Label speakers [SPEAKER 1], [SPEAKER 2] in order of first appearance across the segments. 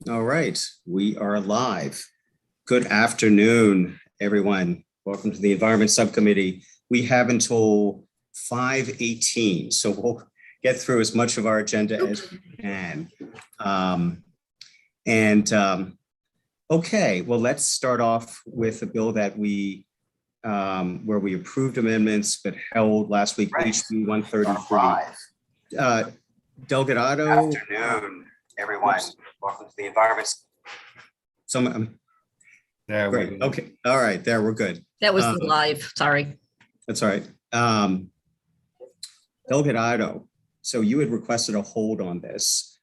[SPEAKER 1] All right, we are live. Good afternoon, everyone. Welcome to the Environment Subcommittee. We have until 5:18, so we'll get through as much of our agenda as we can. Okay, well, let's start off with a bill that where we approved amendments but held last week, HB 133. Delgado. Good afternoon, everyone. Welcome to the Environment.
[SPEAKER 2] There
[SPEAKER 1] Great. Okay. All right. There, we're good.
[SPEAKER 3] That was live. Sorry.
[SPEAKER 1] That's all right. Delgado. So you had requested a hold on this.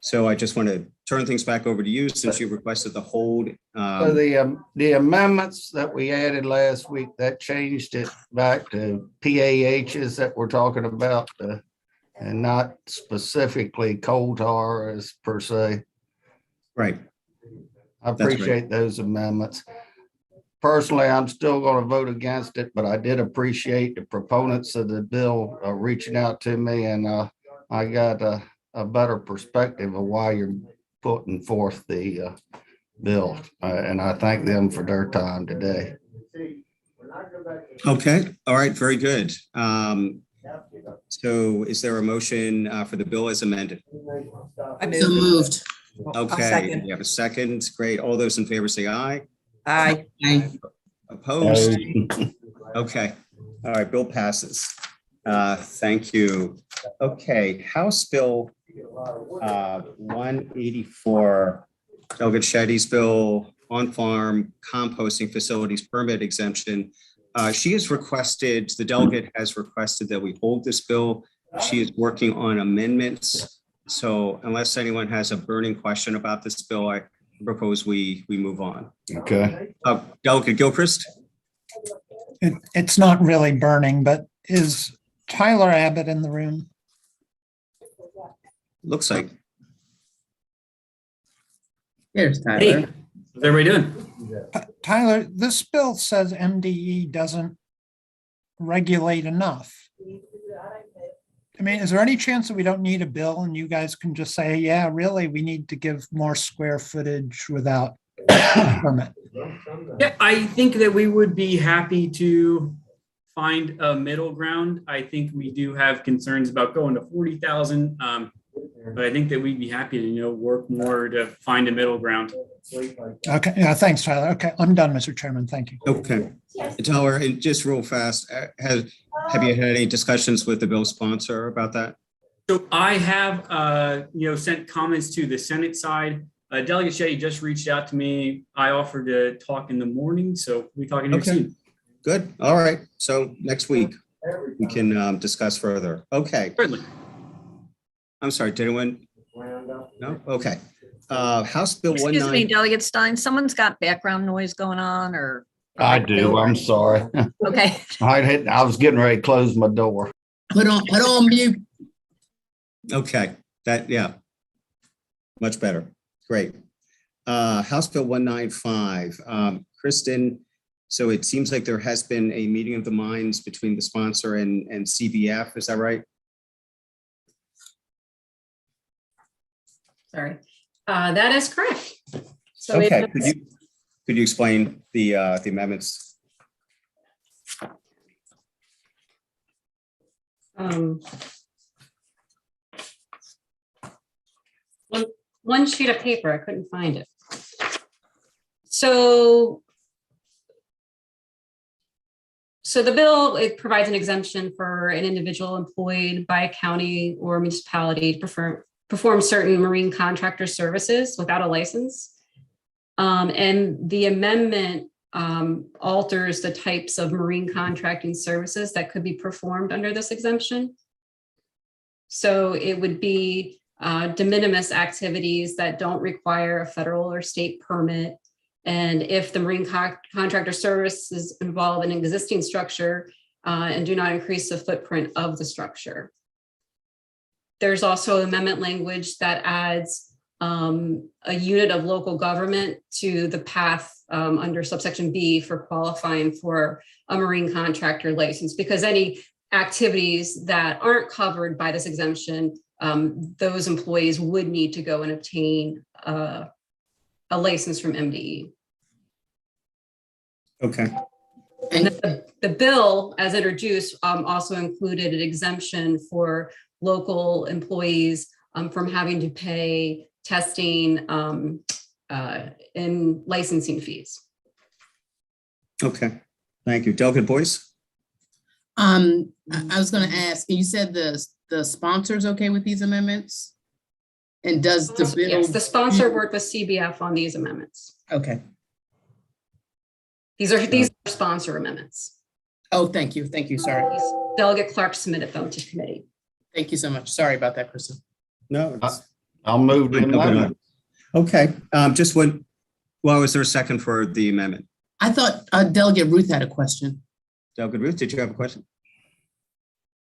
[SPEAKER 1] So I just want to turn things back over to you since you requested the hold.
[SPEAKER 2] So the amendments that we added last week, that changed it back to PAHs that we're talking about, and not specifically coal tar as per se.
[SPEAKER 1] Right.
[SPEAKER 2] I appreciate those amendments. Personally, I'm still going to vote against it, but I did appreciate the proponents of the bill reaching out to me, and I got a better perspective of why you're putting forth the bill, and I thank them for their time today.
[SPEAKER 1] Okay. All right. Very good. So is there a motion for the bill as amended?
[SPEAKER 3] I moved.
[SPEAKER 1] Okay. We have a second. Great. All those in favor say aye.
[SPEAKER 3] Aye.
[SPEAKER 1] Opposed? Okay. All right. Bill passes. Thank you. Okay. House Bill 184, Delegate Shetty's bill on farm composting facilities permit exemption. She has requested, the delegate has requested that we hold this bill. She is working on amendments. So unless anyone has a burning question about this bill, I propose we move on.
[SPEAKER 2] Okay.
[SPEAKER 1] Delegate Gilchrist?
[SPEAKER 4] It's not really burning, but is Tyler Abbott in the room?
[SPEAKER 1] Looks like.
[SPEAKER 5] Here's Tyler.
[SPEAKER 6] Hey, how's everybody doing?
[SPEAKER 4] Tyler, this bill says MDE doesn't regulate enough. I mean, is there any chance that we don't need a bill and you guys can just say, yeah, really, we need to give more square footage without a permit?
[SPEAKER 6] Yeah, I think that we would be happy to find a middle ground. I think we do have concerns about going to 40,000, but I think that we'd be happy to, work more to find a middle ground.
[SPEAKER 4] Okay, yeah, thanks, Tyler. Okay, I'm done, Mr. Chairman. Thank you.
[SPEAKER 1] Okay. Tyler, and just real fast, have you had any discussions with the bill sponsor about that?
[SPEAKER 6] So I have, sent comments to the Senate side. Delegate Shetty just reached out to me. I offered to talk in the morning, so we talking next week.
[SPEAKER 1] Good. All right. So next week we can discuss further. Okay.
[SPEAKER 6] Certainly.
[SPEAKER 1] I'm sorry. Did anyone? No. Okay. House Bill 19.
[SPEAKER 3] Excuse me, Delegate Stein, someone's got background noise going on or?
[SPEAKER 2] I do. I'm sorry.
[SPEAKER 3] Okay.
[SPEAKER 2] I was getting ready to close my door.
[SPEAKER 5] Put on mute.
[SPEAKER 1] Okay. Yeah. Much better. Great. House Bill 195. Kristen, so it seems like there has been a meeting of the minds between the sponsor and CBF. Is that right?
[SPEAKER 7] Sorry, that is correct. So
[SPEAKER 1] okay. Could you explain the amendments?
[SPEAKER 7] One sheet of paper, I couldn't find it. So the bill, it provides an exemption for an individual employed by a county or municipality to perform certain marine contractor services without a license. And the amendment alters the types of marine contracting services that could be performed under this exemption. So it would be de minimis activities that don't require a federal or state permit. And if the marine contractor services involve an existing structure and do not increase the footprint of the structure. There's also amendment language that adds a unit of local government to the path under subsection B for qualifying for a marine contractor license, because any activities that aren't covered by this exemption those employees would need to go and obtain a license from MDE.
[SPEAKER 1] Okay,
[SPEAKER 7] And then the bill, as introduced, also included an exemption for local employees from having to pay testing and licensing fees.
[SPEAKER 1] okay. Thank you. Delegate Boyce?
[SPEAKER 5] I was gonna ask, you said the sponsor's okay with these amendments? And does the bill?
[SPEAKER 7] Yes, the sponsor worked with CBF on these amendments.
[SPEAKER 5] Okay.
[SPEAKER 7] These are sponsor amendments.
[SPEAKER 5] Oh, thank you. Thank you. Sorry.
[SPEAKER 7] Delegate Clark submitted them to committee.
[SPEAKER 5] Thank you so much. Sorry about that, Kristen.
[SPEAKER 1] No. it's-
[SPEAKER 2] I'll move the amendment.
[SPEAKER 1] Okay, just one, well, was there a second for the amendment?
[SPEAKER 5] I thought Delegate Ruth had a question.
[SPEAKER 1] Delegate Ruth, did you have a question?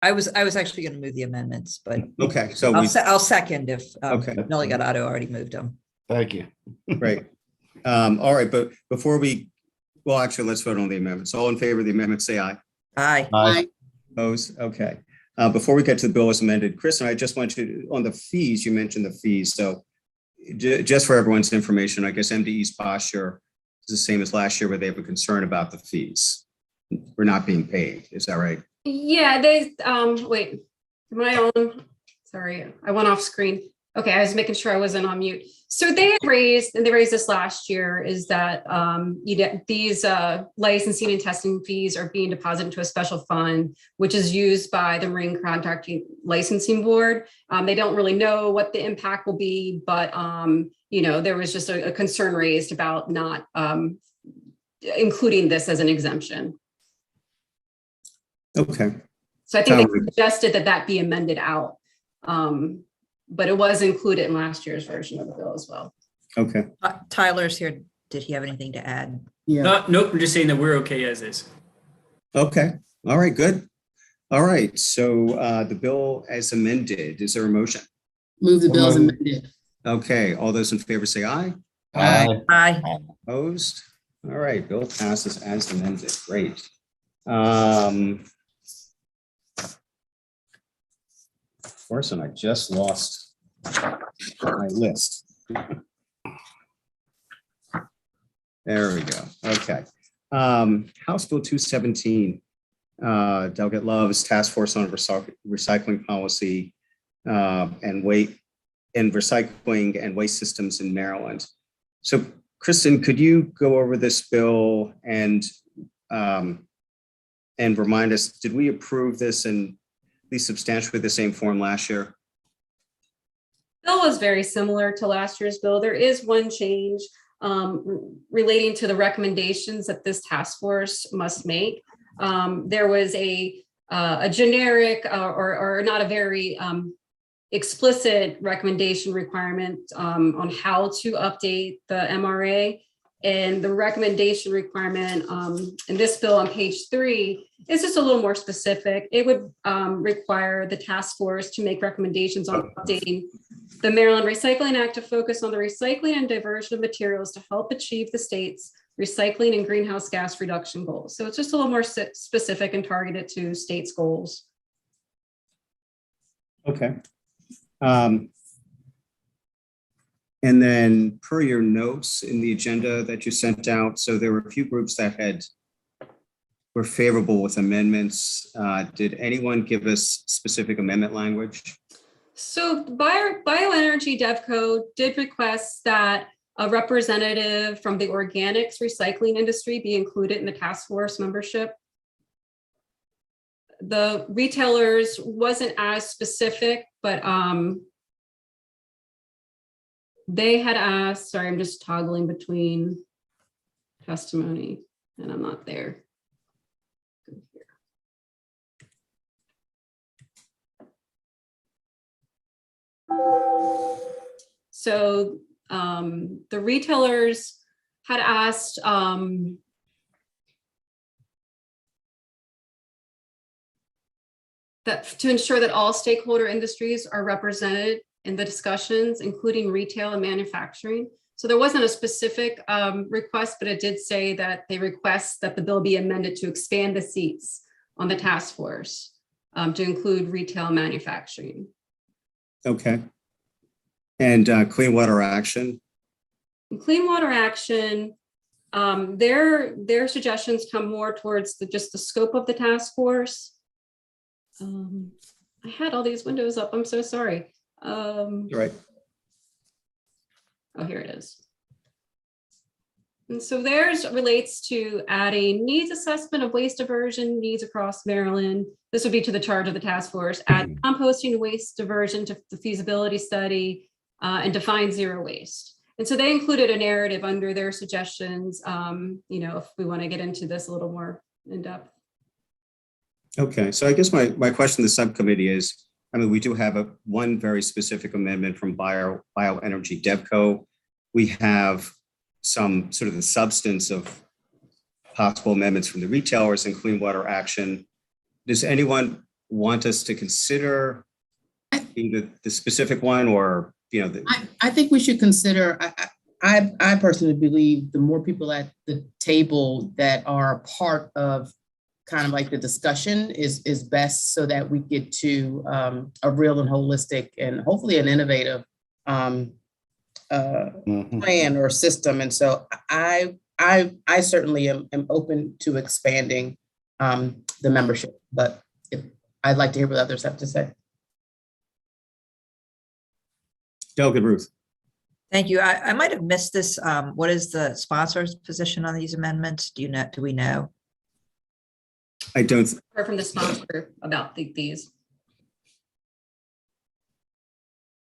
[SPEAKER 8] I was actually going to move the amendments, but
[SPEAKER 1] Okay, so
[SPEAKER 8] I'll second if
[SPEAKER 1] Okay.
[SPEAKER 8] Delegate Otto already moved them.
[SPEAKER 2] Thank you.
[SPEAKER 1] great. All right, but before well, actually, let's vote on the amendments. All in favor of the amendment, say aye.
[SPEAKER 8] Aye.
[SPEAKER 2] Aye.
[SPEAKER 1] Opposed? Okay. Before we get to the bill as amended, Chris, and I just want you, on the fees, you mentioned the fees. So just for everyone's information, I guess MDE's posture is the same as last year where they have a concern about the fees. We're not being paid. Is that right?
[SPEAKER 7] Yeah, they, wait, am I on? Sorry, I went off screen. Okay, I was making sure I wasn't on mute. So they had raised, and they raised this last year, is that these licensing and testing fees are being deposited into a special fund, which is used by the Marine Contracting Licensing Board. They don't really know what the impact will be, but there was just a concern raised about not including this as an exemption.
[SPEAKER 1] Okay.
[SPEAKER 7] So I think they suggested that be amended out. But it was included in last year's version of the bill as well.
[SPEAKER 1] Okay.
[SPEAKER 8] Tyler's here. Did he have anything to add?
[SPEAKER 5] Yeah.
[SPEAKER 6] Nope, I'm just saying that we're okay as is.
[SPEAKER 1] Okay. All right, good. All right. So the bill as amended, is there a motion?
[SPEAKER 5] Move the bill as amended.
[SPEAKER 1] Okay. All those in favor say aye.
[SPEAKER 2] Aye.
[SPEAKER 8] Aye.
[SPEAKER 1] Opposed? All right, bill passes as amended. Great. Of course, and I just lost my list. There we go. Okay. House Bill 217, Delegate Love's Task Force on Recycling Policy and Recycling and Waste Systems in Maryland. So, Kristen, could you go over this bill and remind us, did we approve this in at least substantially the same form last year?
[SPEAKER 7] Bill was very similar to last year's bill. There is one change relating to the recommendations that this task force must make. There was a generic or not a very explicit recommendation requirement on how to update the MRA. And the recommendation requirement in this bill on page 3 is just a little more specific. It would require the task force to make recommendations on updating the Maryland Recycling Act to focus on the recycling and diversion of materials to help achieve the state's recycling and greenhouse gas reduction goals. So it's just a little more specific and targeted to states' goals.
[SPEAKER 1] Okay. And then per your notes in the agenda that you sent out, so there were a few groups that were favorable with amendments. Did anyone give us specific amendment language?
[SPEAKER 7] So Bioenergy DevCo did request that a representative from the organics recycling industry be included in the task force membership. The retailers wasn't as specific, but they had asked, sorry, I'm just toggling between testimony and I'm not there. So the retailers had asked that to ensure that all stakeholder industries are represented in the discussions, including retail and manufacturing. So there wasn't a specific request, but it did say that they request that the bill be amended to expand the seats on the task force to include retail and manufacturing.
[SPEAKER 1] Okay. And Clean Water Action.
[SPEAKER 7] Clean Water Action, their suggestions come more towards just the scope of the task force. I had all these windows up. I'm so sorry.
[SPEAKER 1] Right.
[SPEAKER 7] Oh, here it is. And so theirs relates to adding needs assessment of waste diversion needs across Maryland. This would be to the charge of the task force, add composting waste diversion to the feasibility study, and define zero waste. And so they included a narrative under their suggestions, if we want to get into this a little more in depth.
[SPEAKER 1] Okay, so I guess my question to the subcommittee is, I mean, we do have one very specific amendment from Bioenergy DevCo. We have some sort of the substance of possible amendments from the retailers and Clean Water Action. Does anyone want us to consider either the specific one or,
[SPEAKER 5] I think we should consider, I personally believe the more people at the table that are a part of kind of like the discussion is best, so that we get to a real and holistic and hopefully an innovative plan or system. And so I certainly am open to expanding the membership, but I'd like to hear what others have to say.
[SPEAKER 1] Delegate Ruth.
[SPEAKER 8] Thank you. I might have missed this. What is the sponsor's position on these amendments? Do we know?
[SPEAKER 1] I don't.
[SPEAKER 7] Or from the sponsor about these.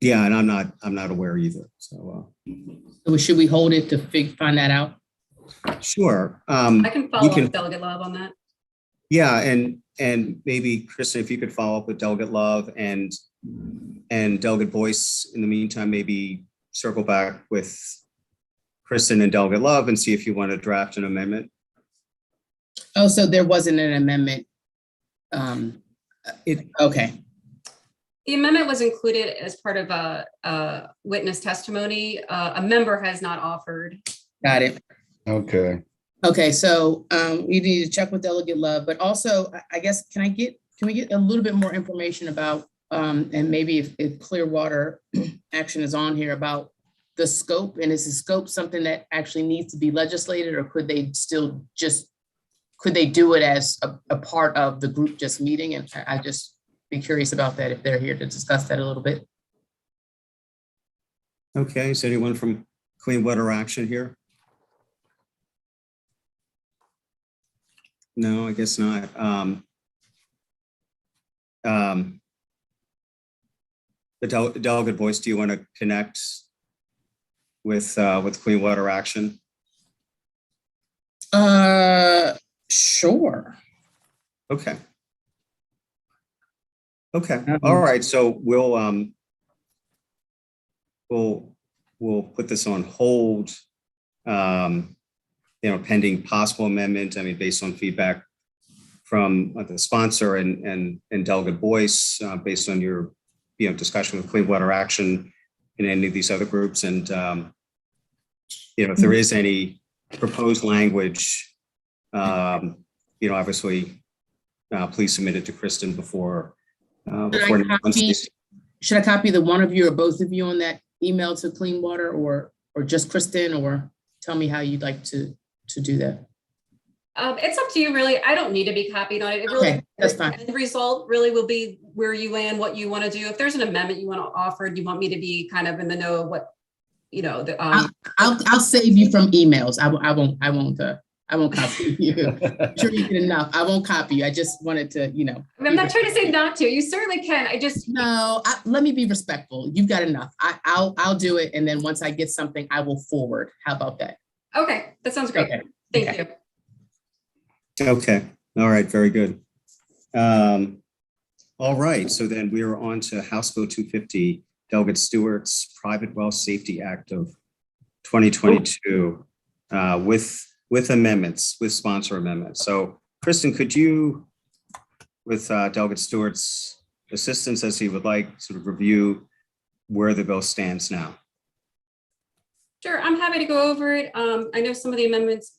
[SPEAKER 1] Yeah, and I'm not aware either. So
[SPEAKER 5] Should we hold it to find that out?
[SPEAKER 1] sure.
[SPEAKER 7] I can follow up with Delegate Love on that.
[SPEAKER 1] Yeah, and maybe Kristen, if you could follow up with Delegate Love and Delegate Boyce in the meantime, maybe circle back with Kristen and Delegate Love and see if you want to draft an amendment.
[SPEAKER 5] Oh, so there wasn't an amendment. Okay.
[SPEAKER 7] The amendment was included as part of a witness testimony. A member has not offered.
[SPEAKER 5] Got it.
[SPEAKER 2] Okay.
[SPEAKER 5] Okay, so we need to check with Delegate Love, but also I guess, can we get a little bit more information about, and maybe if Clearwater Action is on here, about the scope, and is the scope something that actually needs to be legislated, or could they still could they do it as a part of the group just meeting? And I just be curious about that if they're here to discuss that a little bit.
[SPEAKER 1] Okay, is anyone from Clean Water Action here? No, I guess not. The Delegate Boyce, do you want to connect with Clean Water Action?
[SPEAKER 5] Sure.
[SPEAKER 1] Okay. Okay. All right. So we'll put this on hold. Pending possible amendment. I mean, based on feedback from the sponsor and Delegate Boyce, based on your discussion with Clean Water Action and any of these other groups, and if there is any proposed language, obviously, please submit it to Kristen before.
[SPEAKER 5] Should I copy the one of you or both of you on that email to Clean Water, or just Kristen, or tell me how you'd like to do that?
[SPEAKER 7] It's up to you, really. I don't need to be copied on it. It really,
[SPEAKER 5] okay, that's fine.
[SPEAKER 7] The result really will be where you land, what you want to do. If there's an amendment you want to offer, do you want me to be kind of in the know of what,
[SPEAKER 5] I'll save you from emails. I won't copy you. I'm sure you get enough. I won't copy you. I just wanted to,
[SPEAKER 7] I'm not trying to say not to. You certainly can.
[SPEAKER 5] Let me be respectful. You've got enough. I'll do it, and then once I get something, I will forward. How about that?
[SPEAKER 7] Okay, that sounds great.
[SPEAKER 5] Okay.
[SPEAKER 7] Thank you.
[SPEAKER 1] Okay. All right. Very good. All right. So then we are on to House Bill 250, Delegate Stewart's Private Well Safety Act of 2022, with amendments, with sponsor amendments. So Kristen, could you, with Delegate Stewart's assistance as he would like, sort of review where the bill stands now?
[SPEAKER 7] Sure, I'm happy to go over it. I know some of the amendments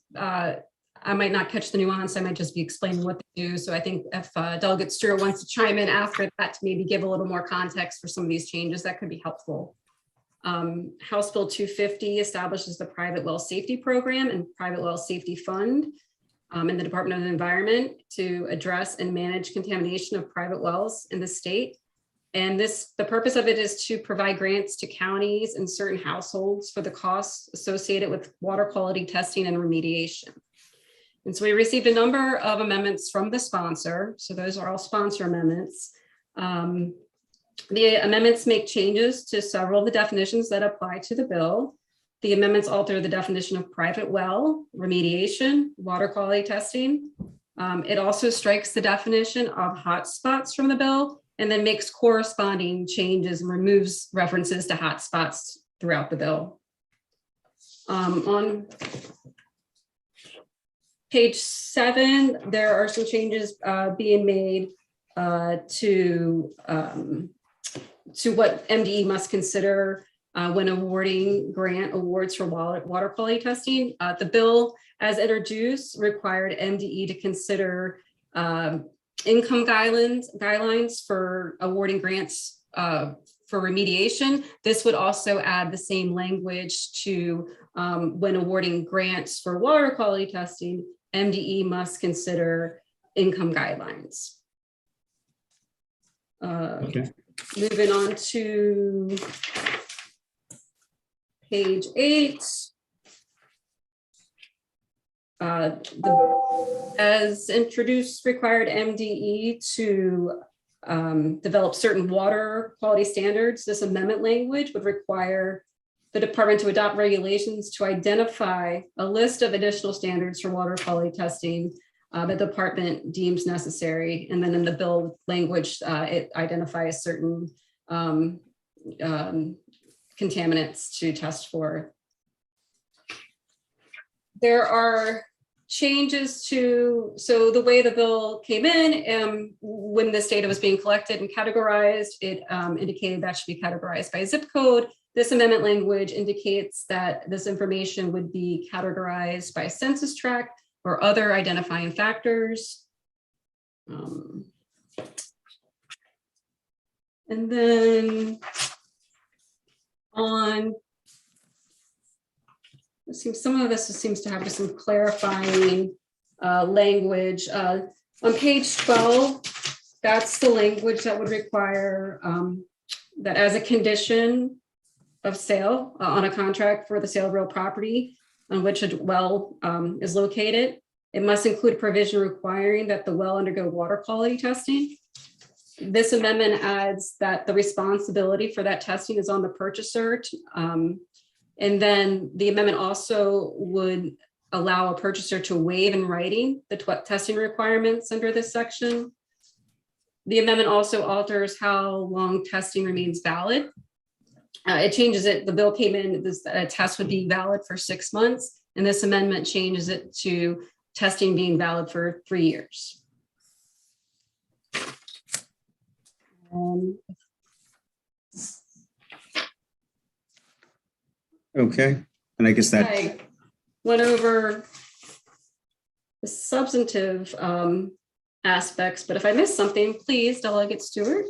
[SPEAKER 7] I might not catch the nuance. I might just be explaining what they do. So I think if Delegate Stewart wants to chime in after that to maybe give a little more context for some of these changes, that could be helpful. House Bill 250 establishes the Private Well Safety Program and Private Well Safety Fund in the Department of the Environment to address and manage contamination of private wells in the state. And the purpose of it is to provide grants to counties and certain households for the costs associated with water quality testing and remediation. And so we received a number of amendments from the sponsor. So those are all sponsor amendments. The amendments make changes to several of the definitions that apply to the bill. The amendments alter the definition of private well, remediation, water quality testing. It also strikes the definition of hotspots from the bill and then makes corresponding changes and removes references to hotspots throughout the bill. On page 7, there are some changes being made to what MDE must consider when awarding grant awards for water quality testing. The bill, as introduced, required MDE to consider income guidelines for awarding grants for remediation. This would also add the same language to when awarding grants for water quality testing, MDE must consider income guidelines.
[SPEAKER 1] Okay.
[SPEAKER 7] Moving on to page 8. As introduced, required MDE to develop certain water quality standards. This amendment language would require the department to adopt regulations to identify a list of additional standards for water quality testing the department deems necessary. And then in the bill language, it identifies certain contaminants to test for. There are changes to, so the way the bill came in, when this data was being collected and categorized, it indicated that should be categorized by zip code. This amendment language indicates that this information would be categorized by census tract or other identifying factors. And then on, it seems some of this seems to have just some clarifying language. On page 12, that's the language that would require that as a condition of sale on a contract for the sale of real property on which a well is located, it must include provision requiring that the well undergo water quality testing. This amendment adds that the responsibility for that testing is on the purchaser. And then the amendment also would allow a purchaser to waive in writing the testing requirements under this section. The amendment also alters how long testing remains valid. It changes it, the bill came in, this test would be valid for 6 months, and this amendment changes it to testing being valid for 3 years.
[SPEAKER 1] Okay, and I guess that,
[SPEAKER 7] I went over the substantive aspects, but if I missed something, please, Delegate Stewart,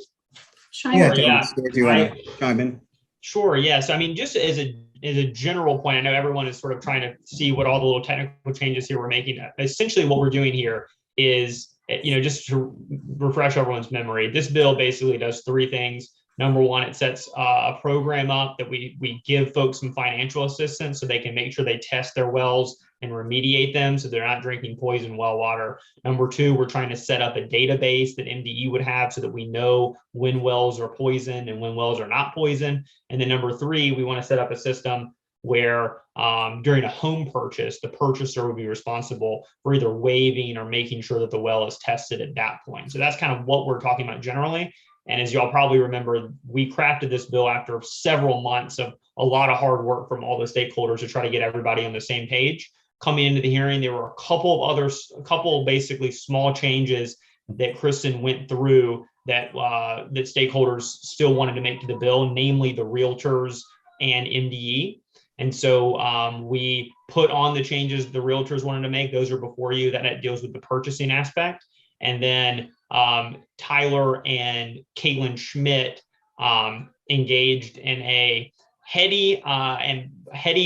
[SPEAKER 7] chime
[SPEAKER 1] yeah,
[SPEAKER 7] in.
[SPEAKER 9] Yeah,
[SPEAKER 1] do you want to chime in?
[SPEAKER 9] Sure. Yeah. So I mean, just as a general point, I know everyone is sort of trying to see what all the little technical changes here we're making. Essentially, what we're doing here is, just to refresh everyone's memory, this bill basically does 3 things. Number one, it sets a program up that we give folks some financial assistance so they can make sure they test their wells and remediate them so they're not drinking poison well water. Number 2, we're trying to set up a database that MDE would have so that we know when wells are poisoned and when wells are not poisoned. And then number 3, we want to set up a system where during a home purchase, the purchaser would be responsible for either waiving or making sure that the well is tested at that point. So that's kind of what we're talking about generally. And as y'all probably remember, we crafted this bill after several months of a lot of hard work from all the stakeholders to try to get everybody on the same page. Coming into the hearing, there were a couple basically small changes that Kristen went through that stakeholders still wanted to make to the bill, namely the realtors and MDE. And so we put on the changes the realtors wanted to make. Those are before you. That deals with the purchasing aspect. And then Tyler and Caitlin Schmidt engaged in a heady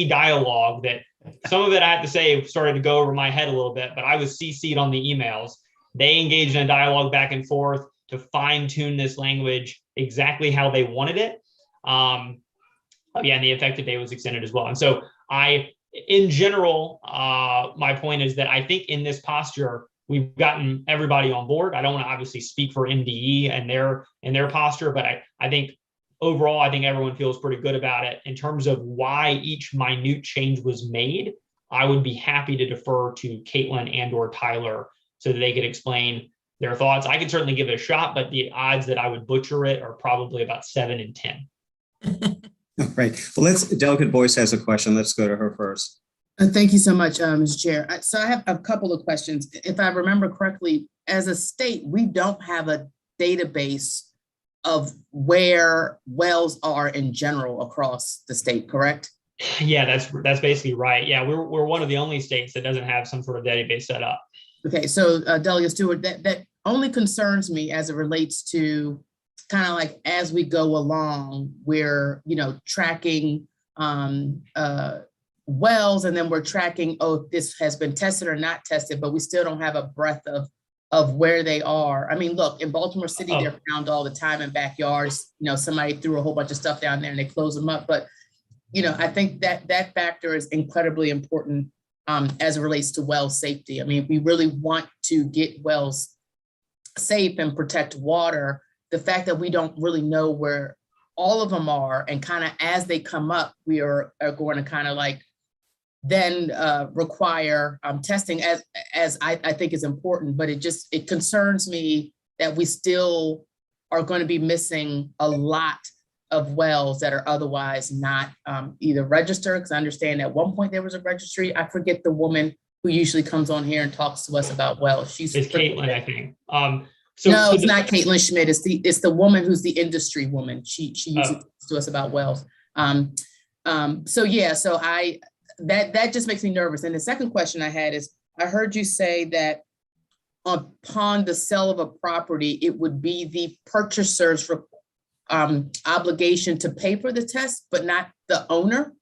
[SPEAKER 9] dialogue that some of it, I have to say, started to go over my head a little bit, but I was CC'd on the emails. They engaged in a dialogue back and forth to fine tune this language exactly how they wanted it. And the effective date was extended as well. And so in general, my point is that I think in this posture, we've gotten everybody on board. I don't want to obviously speak for MDE and their posture, but I think overall, I think everyone feels pretty good about it. In terms of why each minute change was made, I would be happy to defer to Caitlin and or Tyler so that they could explain their thoughts. I could certainly give it a shot, but the odds that I would butcher it are probably about 7 in 10.
[SPEAKER 1] Right. Well, Delegate Boyce has a question. Let's go to her first.
[SPEAKER 5] Thank you so much, Mr. Chair. So I have a couple of questions. If I remember correctly, as a state, we don't have a database of where wells are in general across the state, correct?
[SPEAKER 9] Yeah, that's basically right. Yeah, we're one of the only states that doesn't have some sort of database set up.
[SPEAKER 5] Okay, so Delegate Stewart, that only concerns me as it relates to kind of like as we go along, we're tracking wells, and then we're tracking, oh, this has been tested or not tested, but we still don't have a breadth of where they are. I mean, look, in Baltimore City, they're found all the time in backyards. Somebody threw a whole bunch of stuff down there and they close them up. But, I think that factor is incredibly important as it relates to well safety. I mean, if we really want to get wells safe and protect water, the fact that we don't really know where all of them are, and kind of as they come up, we are going to kind of like then require testing as I think is important, but it concerns me that we still are going to be missing a lot of wells that are otherwise not either registered, because I understand at one point there was a registry. I forget the woman who usually comes on here and talks to us about wells. It's
[SPEAKER 9] Caitlin, I think.
[SPEAKER 5] It's not Caitlin Schmidt. It's the woman who's the industry woman. She usually talks to us about wells. So that just makes me nervous. And the second question I had is, I heard you say that upon the sale of a property, it would be the purchaser's obligation to pay for the test, but not the owner.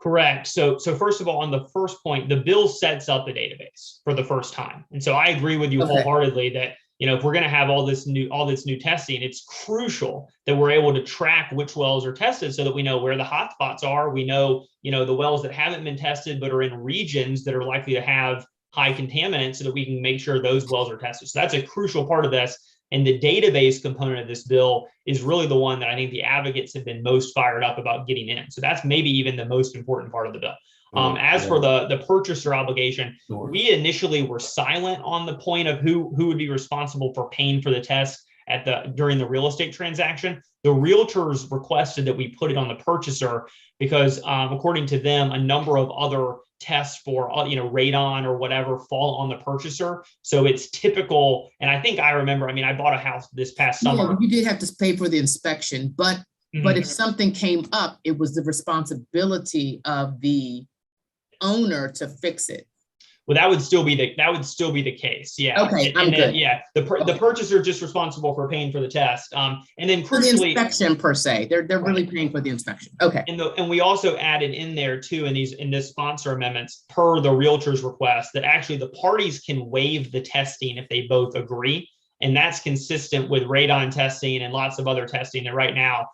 [SPEAKER 9] Correct. So first of all, on the first point, the bill sets up the database for the first time. And so I agree with you wholeheartedly that, if we're going to have all this new testing, it's crucial that we're able to track which wells are tested so that we know where the hot spots are. We know, the wells that haven't been tested but are in regions that are likely to have high contaminants so that we can make sure those wells are tested. So that's a crucial part of this. And the database component of this bill is really the one that I think the advocates have been most fired up about getting in. So that's maybe even the most important part of the bill. As for the purchaser obligation, we initially were silent on the point of who would be responsible for paying for the test during the real estate transaction. The realtors requested that we put it on the purchaser because according to them, a number of other tests for radon or whatever fall on the purchaser. So it's typical. And I think I remember, I bought a house this past summer.
[SPEAKER 5] Yeah, you did have to pay for the inspection, but if something came up, it was the responsibility of the owner to fix it.
[SPEAKER 9] Well, that would still be the case. Yeah.
[SPEAKER 5] Okay.
[SPEAKER 9] The purchaser is just responsible for paying for the test. And then
[SPEAKER 5] for the inspection per se, they're really paying for the inspection. Okay.
[SPEAKER 9] And we also added in there too, in this sponsor amendments per the realtor's request, that actually the parties can waive the testing if they both agree. And that's consistent with radon testing and lots of other testing that right now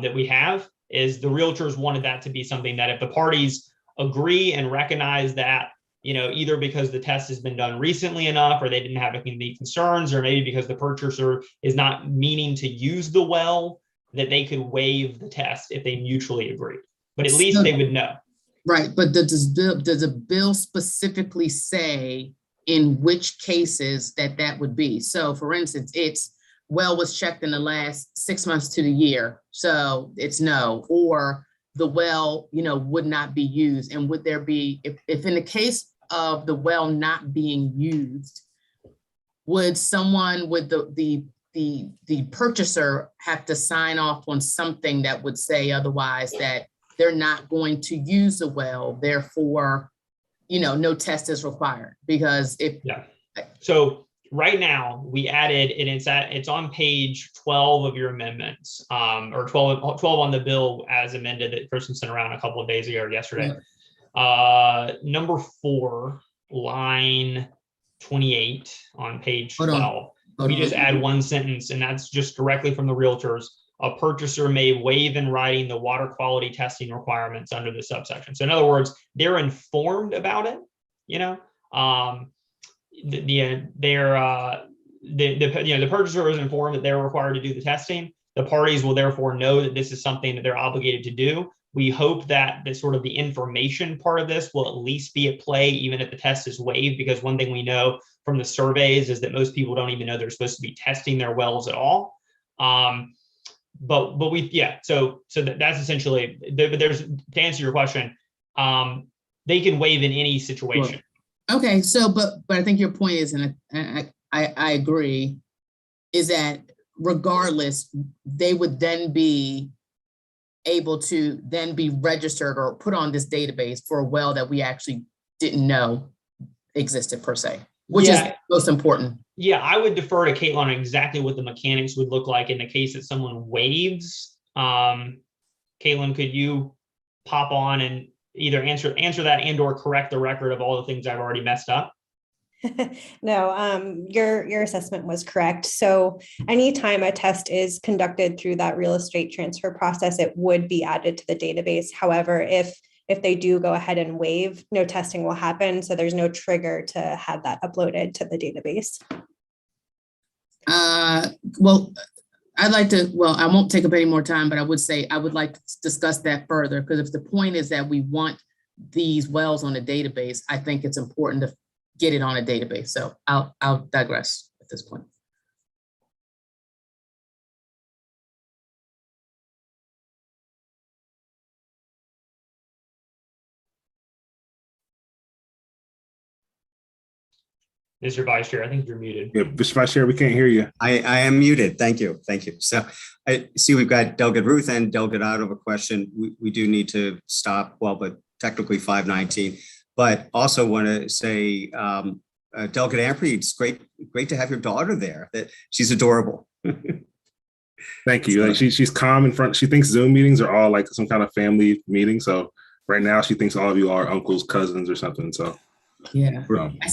[SPEAKER 9] that we have. Is the realtors wanted that to be something that if the parties agree and recognize that, either because the test has been done recently enough, or they didn't have any concerns, or maybe because the purchaser is not meaning to use the well, that they could waive the test if they mutually agreed. But at least they would know.
[SPEAKER 5] Right, but does the bill specifically say in which cases that would be? So for instance, it's well was checked in the last 6 months to the year, so it's no, or the well, would not be used. And would there be, if in the case of the well not being used, would the purchaser have to sign off on something that would say otherwise, that they're not going to use the well, therefore, no test is required, because if.
[SPEAKER 9] Yeah. So right now we added, and it's on page 12 of your amendments, or 12 on the bill as amended that Kristen sent around a couple of days ago or yesterday. Number 4, line 28 on page 12. We just add one sentence, and that's just directly from the realtors. A purchaser may waive in writing the water quality testing requirements under the subsection. So in other words, they're informed about it. The purchaser is informed that they're required to do the testing. The parties will therefore know that this is something that they're obligated to do. We hope that the information part of this will at least be at play, even if the test is waived, because one thing we know from the surveys is that most people don't even know they're supposed to be testing their wells at all. So that's essentially, there's, to answer your question, they can waive in any situation.
[SPEAKER 5] Okay, so, but I think your point is, and I agree, is that regardless, they would then be able to then be registered or put on this database for a well that we actually didn't know existed per se, which is most important.
[SPEAKER 9] Yeah, I would defer to Caitlin on exactly what the mechanics would look like in the case that someone waives. Caitlin, could you pop on and either answer that and or correct the record of all the things I've already messed up?
[SPEAKER 10] No, your assessment was correct. So anytime a test is conducted through that real estate transfer process, it would be added to the database. However, if they do go ahead and waive, no testing will happen. So there's no trigger to have that uploaded to the database.
[SPEAKER 5] Well, I won't take up any more time, but I would say I would like to discuss that further, because if the point is that we want these wells on a database, I think it's important to get it on a database. So I'll digress at this point.
[SPEAKER 9] Mr. Vice Chair, I think you're muted.
[SPEAKER 11] Yeah, Mr. Vice Chair, we can't hear you.
[SPEAKER 1] I am muted. Thank you. So I see we've got Delegate Ruth and Delegate Otto have a question. We do need to stop, but technically 5:19. But also want to say, Delegate Amprey, it's great to have your daughter there. That she's adorable.
[SPEAKER 11] Thank you. Like she's calm in front. She thinks Zoom meetings are all like some kind of family meeting. So right now she thinks all of you are uncles, cousins, or something. So
[SPEAKER 5] yeah, I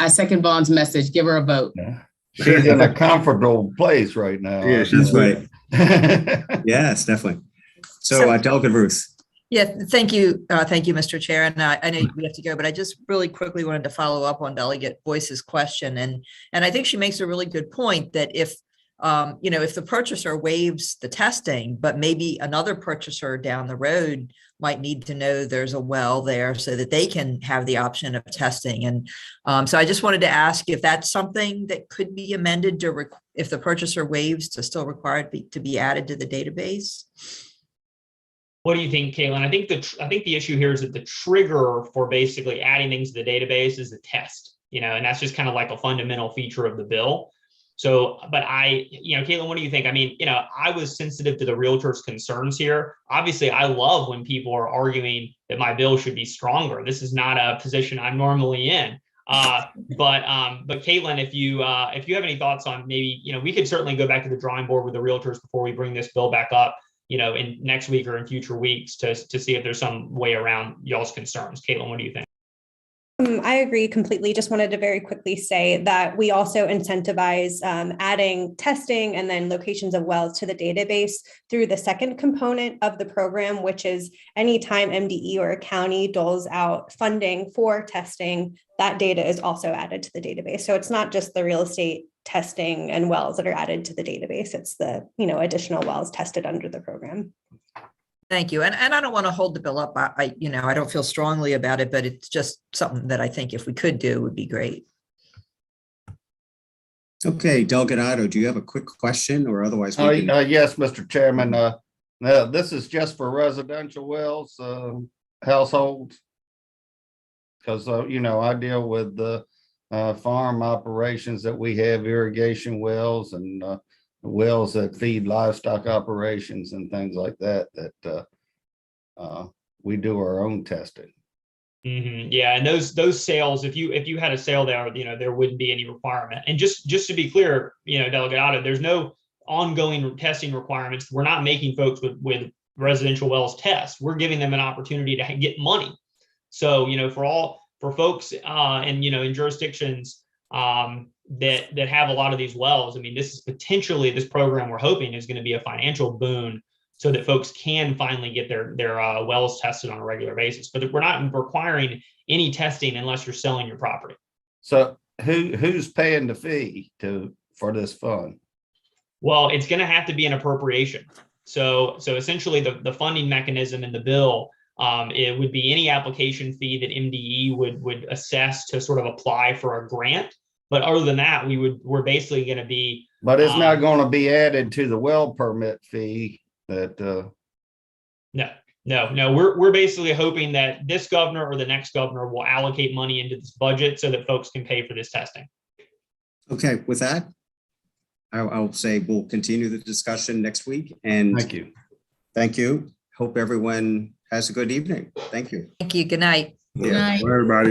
[SPEAKER 5] second Vaughn's message. Give her a vote.
[SPEAKER 2] Yeah. She's in a comfortable place right now.
[SPEAKER 11] Yeah,
[SPEAKER 1] she's right. Yes, definitely. So Delegate Ruth.
[SPEAKER 8] Yeah, thank you. Thank you, Mr. Chair. And I know we have to go, but I just really quickly wanted to follow up on Delegate Boyce's question. And I think she makes a really good point that if the purchaser waives the testing, but maybe another purchaser down the road might need to know there's a well there so that they can have the option of testing. And so I just wanted to ask if that's something that could be amended to, if the purchaser waives, to still require to be added to the database.
[SPEAKER 9] What do you think, Caitlin? I think the issue here is that the trigger for basically adding things to the database is the test, and that's just kind of like a fundamental feature of the bill. So, but Caitlin, what do you think? I mean, I was sensitive to the realtors' concerns here. Obviously, I love when people are arguing that my bill should be stronger. This is not a position I'm normally in. But Caitlin, if you have any thoughts on maybe, we could certainly go back to the drawing board with the realtors before we bring this bill back up, in next week or in future weeks to see if there's some way around y'all's concerns. Caitlin, what do you think?
[SPEAKER 10] I agree completely. Just wanted to very quickly say that we also incentivize adding testing and then locations of wells to the database through the second component of the program, which is anytime MDE or a county doles out funding for testing, that data is also added to the database. So it's not just the real estate testing and wells that are added to the database. It's the, additional wells tested under the program.
[SPEAKER 8] Thank you. And I don't want to hold the bill up. I don't feel strongly about it, but it's just something that I think if we could do would be great.
[SPEAKER 1] Okay, Delegate Otto, do you have a quick question or otherwise?
[SPEAKER 2] Yes, Mr. Chairman. This is just for residential wells, households. Because, I deal with the farm operations that we have, irrigation wells and wells that feed livestock operations and things like that, we do our own testing.
[SPEAKER 9] Yeah, and those sales, if you had a sale there, there wouldn't be any requirement. And just to be clear, Delegate Otto, there's no ongoing testing requirements. We're not making folks with residential wells test. We're giving them an opportunity to get money. So, for folks in jurisdictions that have a lot of these wells, I mean, this program we're hoping is going to be a financial boon so that folks can finally get their wells tested on a regular basis. But we're not requiring any testing unless you're selling your property.
[SPEAKER 2] So who's paying the fee for this fund?
[SPEAKER 9] Well, it's going to have to be an appropriation. So essentially the funding mechanism in the bill, it would be any application fee that MDE would assess to sort of apply for a grant. But other than that, we're basically going to be.
[SPEAKER 2] But it's not going to be added to the well permit fee that.
[SPEAKER 9] No. We're basically hoping that this governor or the next governor will allocate money into this budget so that folks can pay for this testing.
[SPEAKER 1] Okay, with that, I'll say we'll continue the discussion next week. And
[SPEAKER 2] Thank you.
[SPEAKER 1] Thank you. Hope everyone has a good evening. Thank you.
[SPEAKER 8] Thank you. Good night.
[SPEAKER 1] Yeah.
[SPEAKER 5] Night.
[SPEAKER 11] Bye, everybody.